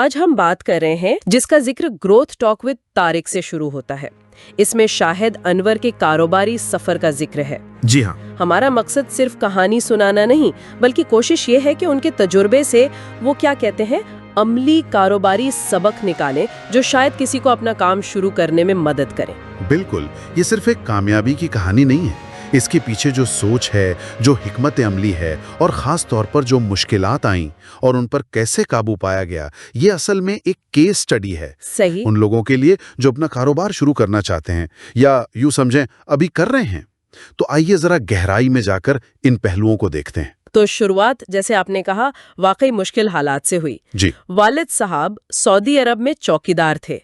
آج ہم بات کر رہے ہیں جس کا ذکر گروتھ ٹاک ود طارق سے شروع ہوتا ہے. اس میں شاہد انور کے کاروباری سفر کا ذکر ہے. جی ہاں. ہمارا مقصد صرف کہانی سنانا نہیں بلکہ کوشش یہ ہے کہ ان کے تجربے سے وہ کیا کہتے ہیں عملی کاروباری سبق نکالیں جو شاید کسی کو اپنا کام شروع کرنے میں مدد کریں. بالکل، یہ صرف ایک کامیابی کی کہانی نہیں ہے. اس کے پیچھے جو سوچ ہے، جو حکمت عملی ہے اور خاص طور پر جو مشکلات آئیں اور ان پر کیسے قابو پایا گیا، یہ اصل میں ایک کیس سٹڈی ہے. صحیح. ان لوگوں کے لیے جو اپنا کاروبار شروع کرنا چاہتے ہیں یا یوں سمجھیں ابھی کر رہے ہیں. تو آئیے ذرا گہرائی میں جا کر ان پہلوؤں کو دیکھتے ہیں. تو شروعات جیسے آپ نے کہا واقعی مشکل حالات سے ہوئی. جی. والد صاحب سعودی عرب میں چوکیدار تھے،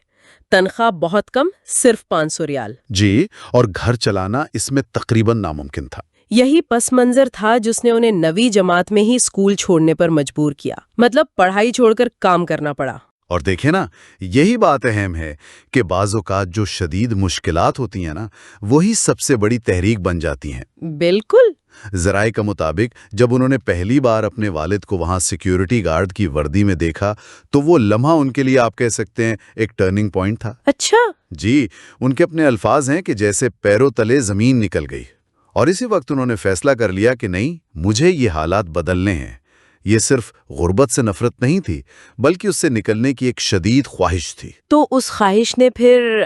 تنخواہ بہت کم، صرف 500 ریال. جی، اور گھر چلانا اس میں تقریباً ناممکن تھا. یہی پس منظر تھا جس نے انہیں 9ویں جماعت میں ہی اسکول چھوڑنے پر مجبور کیا. مطلب پڑھائی چھوڑ کر کام کرنا پڑا. اور دیکھیں نا، یہی بات اہم ہے کہ بعض اوقات جو شدید مشکلات ہوتی ہیں نا، وہی سب سے بڑی تحریک بن جاتی ہیں. بالکل. ذرائع کا مطابق جب انہوں نے پہلی بار اپنے والد کو وہاں سیکیورٹی گارڈ کی وردی میں دیکھا تو وہ لمحہ ان کے لیے آپ کہہ سکتے ہیں ایک ٹرننگ پوائنٹ تھا. اچھا. جی، ان کے اپنے الفاظ ہیں کہ جیسے پیروں تلے زمین نکل گئی. اور اسی وقت انہوں نے فیصلہ کر لیا کہ نہیں، مجھے یہ حالات بدلنے ہیں. یہ صرف غربت سے نفرت نہیں تھی بلکہ اس سے نکلنے کی ایک شدید خواہش تھی. تو اس خواہش نے پھر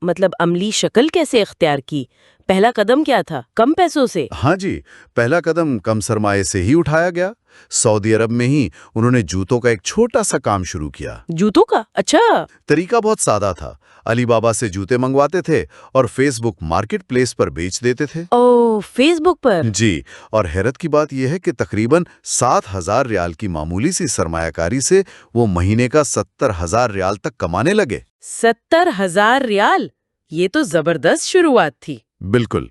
مطلب عملی شکل کیسے اختیار کی؟ پہلا قدم کیا تھا؟ کم پیسوں سے؟ ہاں جی، پہلا قدم کم سرمایے سے ہی اٹھایا گیا. سعودی عرب میں ہی انہوں نے جوتوں کا ایک چھوٹا سا کام شروع کیا. جوتوں کا؟ اچھا. طریقہ بہت سادہ تھا. علی بابا سے جوتے منگواتے تھے اور فیس بک مارکیٹ پلیس پر بیچ دیتے تھے. اوہ، فیس بک پر؟ جی، اور حیرت کی بات یہ ہے کہ تقریباً 7,000 ریال کی معمولی سی سرمایہ کاری سے وہ مہینے کا 70,000 ریال تک کمانے لگے. 70,000 ریال؟ یہ تو زبردست شروعات تھی. بالکل.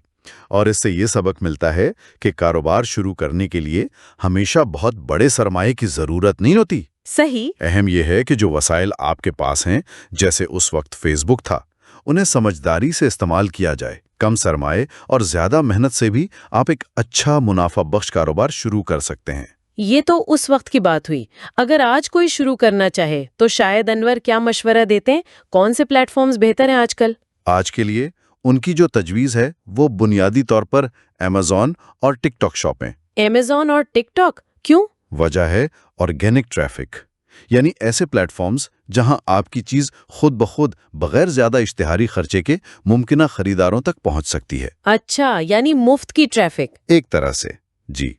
اور اس سے یہ سبق ملتا ہے کہ کاروبار شروع کرنے کے لیے ہمیشہ بہت بڑے سرمایے کی ضرورت نہیں ہوتی. صحیح. اہم یہ ہے کہ جو وسائل آپ کے پاس ہیں، جیسے اس وقت فیس بک تھا، انہیں سمجھداری سے استعمال کیا جائے. کم سرمایے اور زیادہ محنت سے بھی آپ ایک اچھا منافع بخش کاروبار شروع کر سکتے ہیں. یہ تو اس وقت کی بات ہوئی. اگر آج کوئی شروع کرنا چاہے تو شاہد انور کیا مشورہ دیتے ہیں؟ کون سے پلیٹ فارمز بہتر ہیں آج کل؟ آج کے لیے ان کی جو تجویز ہے وہ بنیادی طور پر امیزون اور ٹک ٹاک شاپ ہیں. امیزون اور ٹک ٹاک کیوں؟ وجہ ہے آرگینک ٹریفک، یعنی ایسے پلیٹ فارمز جہاں آپ کی چیز خود بخود بغیر زیادہ اشتہاری خرچے کے ممکنہ خریداروں تک پہنچ سکتی ہے. اچھا، یعنی مفت کی ٹریفک. ایک طرح سے. جی،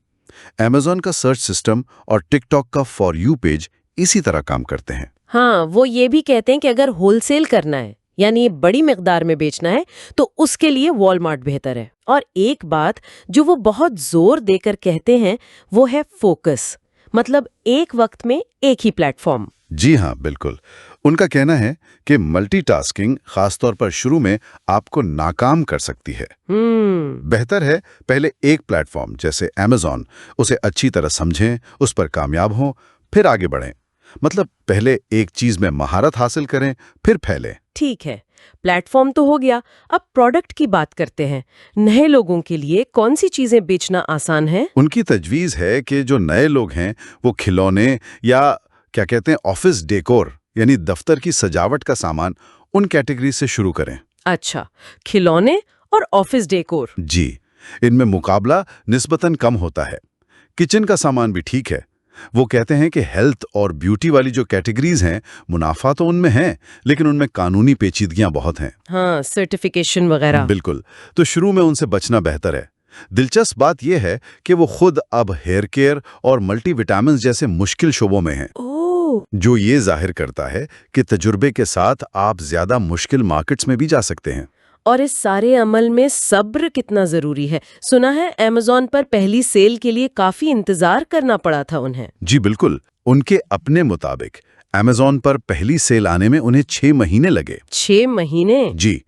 امیزون کا سرچ سسٹم اور ٹک ٹاک کا فار یو پیج اسی طرح کام کرتے ہیں. ہاں، وہ یہ بھی کہتے ہیں کہ اگر ہول سیل کرنا ہے یعنی بڑی مقدار میں بیچنا ہے تو اس کے لیے والمارٹ بہتر ہے. اور ایک بات جو وہ بہت زور دے کر کہتے ہیں وہ ہے فوکس، مطلب ایک وقت میں ایک ہی پلیٹ فارم. جی ہاں، بالکل. ان کا کہنا ہے کہ ملٹی ٹاسکنگ خاص طور پر شروع میں آپ کو ناکام کر سکتی ہے. بہتر ہے پہلے ایک پلیٹ فارم جیسے امیزون اسے اچھی طرح سمجھیں، اس پر کامیاب ہوں، پھر آگے بڑھیں. مطلب پہلے ایک چیز میں مہارت حاصل کریں، پھر پھیلیں. ٹھیک ہے، پلیٹ فارم تو ہو گیا. اب پروڈکٹ کی بات کرتے ہیں. نئے لوگوں کے لیے کون سی چیزیں بیچنا آسان ہے؟ ان کی تجویز ہے کہ جو نئے لوگ ہیں وہ کھلونے یا کیا کہتے ہیں آفس ڈیکور، یعنی دفتر کی سجاوٹ کا سامان، ان کیٹیگری سے شروع کریں. اچھا، کھلونے اور آفس ڈیکور. جی، ان میں مقابلہ نسبتاً کم ہوتا ہے. کچن کا سامان بھی ٹھیک ہے. وہ کہتے ہیں کہ ہیلتھ اور بیوٹی والی جو کیٹیگریز ہیں، منافع تو ان میں ہے لیکن ان میں قانونی پیچیدگیاں بہت ہیں. ہاں، سرٹیفیکیشن وغیرہ. بالکل. تو شروع میں ان سے بچنا بہتر ہے. دلچسپ بات یہ ہے کہ وہ خود اب ہیئر کیئر اور ملٹی وٹامنز جیسے مشکل شعبوں میں ہیں، جو یہ ظاہر کرتا ہے کہ تجربے کے ساتھ آپ زیادہ مشکل مارکیٹس میں بھی جا سکتے ہیں. اور اس سارے عمل میں صبر کتنا ضروری ہے. سنا ہے امیزون پر پہلی سیل کے لیے کافی انتظار کرنا پڑا تھا انہیں. جی بالکل. ان کے اپنے مطابق امیزون پر پہلی سیل آنے میں انہیں 6 مہینے لگے. 6 مہینے؟ جی،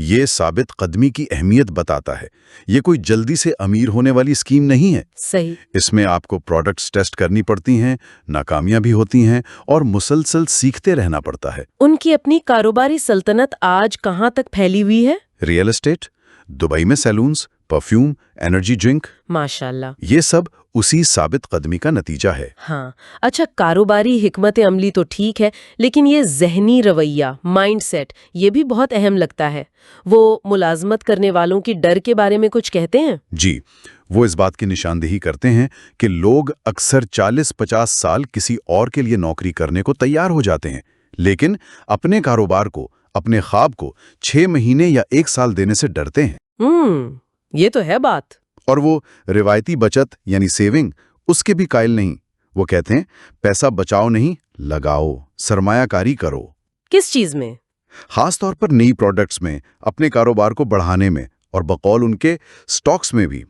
یہ ثابت قدمی کی اہمیت بتاتا ہے. یہ کوئی جلدی سے امیر ہونے والی اسکیم نہیں ہے. صحیح. اس میں آپ کو پروڈکٹس ٹیسٹ کرنی پڑتی ہیں، ناکامیاں بھی ہوتی ہیں اور مسلسل سیکھتے رہنا پڑتا ہے. ان کی اپنی کاروباری سلطنت آج کہاں تک پھیلی ہوئی ہے؟ ریئل اسٹیٹ، دبئی میں سیلونز، پرفیوم، انرجی ڈرنک، ماشاءاللہ. یہ سب اسی ثابت قدمی کا نتیجہ ہے۔ ہاں اچھا، کاروباری حکمت عملی تو ٹھیک ہے، لیکن یہ ذہنی رویہ، مائنڈ سیٹ، یہ بھی بہت اہم لگتا ہے۔ وہ ملازمت کرنے والوں کی ڈر کے بارے میں کچھ کہتے ہیں؟ جی، وہ اس بات کی نشاندہی کرتے ہیں کہ لوگ اکثر 40-50 سال کسی اور کے لیے نوکری کرنے کو تیار ہو جاتے ہیں، لیکن اپنے کاروبار کو، اپنے خواب کو 6 مہینے یا 1 سال دینے سے ڈرتے ہیں۔ یہ تو ہے بات۔ اور وہ روایتی بچت یعنی سیونگ اس کے بھی قائل نہیں۔ وہ کہتے ہیں پیسہ بچاؤ نہیں، لگاؤ، سرمایہ کاری کرو۔ کس چیز میں؟ خاص طور پر نئی پروڈکٹس میں، اپنے کاروبار کو بڑھانے میں، اور بقول ان کے سٹاکس میں بھی،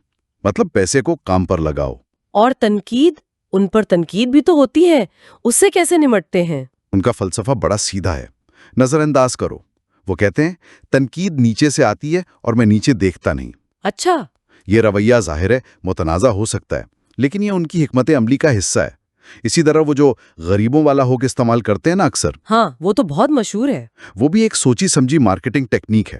مطلب پیسے کو کام پر لگاؤ۔ اور تنقید، ان پر تنقید بھی تو ہوتی ہے، اس سے کیسے نمٹتے ہیں؟ ان کا فلسفہ بڑا سیدھا ہے، نظر انداز کرو۔ وہ کہتے ہیں تنقید نیچے سے آتی ہے اور میں نیچے دیکھتا نہیں۔ اچھا، یہ رویہ ظاہر ہے متنازع ہو سکتا ہے، لیکن یہ ان کی حکمت عملی کا حصہ ہے۔ اسی طرح وہ جو غریبوں والا ہوک استعمال کرتے ہیں نا اکثر، ہاں وہ تو بہت مشہور ہے۔ وہ بھی ایک سوچی سمجھی مارکیٹنگ ٹیکنیک ہے۔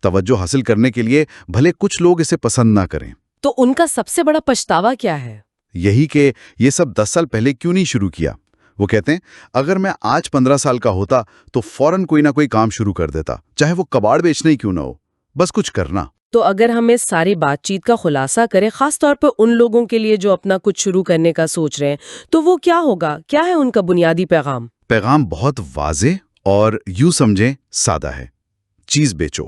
توجہ حاصل کرنے کے لیے بھلے کچھ لوگ اسے پسند نہ کریں۔ تو ان کا سب سے بڑا پچھتاوا کیا ہے؟ یہی کہ یہ سب 10 سال پہلے کیوں نہیں شروع کیا۔ وہ کہتے ہیں اگر میں آج 15 سال کا ہوتا تو فوراً کوئی نہ کوئی کام شروع کر دیتا، چاہے وہ کباڑ بیچنا ہی کیوں نہ ہو، بس کچھ کرنا۔ تو اگر ہم اس ساری بات چیت کا خلاصہ کریں، خاص طور پر ان لوگوں کے لیے جو اپنا کچھ شروع کرنے کا سوچ رہے ہیں، تو وہ کیا ہوگا؟ کیا ہے ان کا بنیادی پیغام؟ پیغام بہت واضح اور یوں سمجھیں سادہ ہے۔ چیز بیچو۔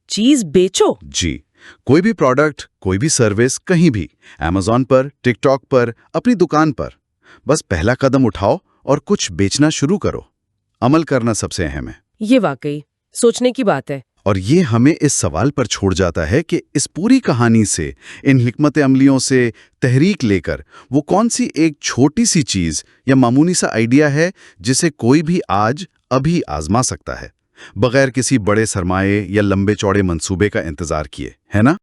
چیز بیچو؟ جی، کوئی بھی پروڈکٹ، کوئی بھی سروس، کہیں بھی، ایمیزون پر، ٹک ٹاک پر، اپنی دکان پر، بس پہلا قدم اٹھاؤ اور کچھ بیچنا شروع کرو۔ عمل کرنا سب سے اہم ہے۔ یہ واقعی سوچنے کی بات ہے۔ اور یہ ہمیں اس سوال پر چھوڑ جاتا ہے کہ اس پوری کہانی سے، ان حکمت عملیوں سے تحریک لے کر، وہ کون سی ایک چھوٹی سی چیز یا معمولی سا آئیڈیا ہے جسے کوئی بھی آج ابھی آزما سکتا ہے، بغیر کسی بڑے سرمایے یا لمبے چوڑے منصوبے کا انتظار کیے، ہے نا؟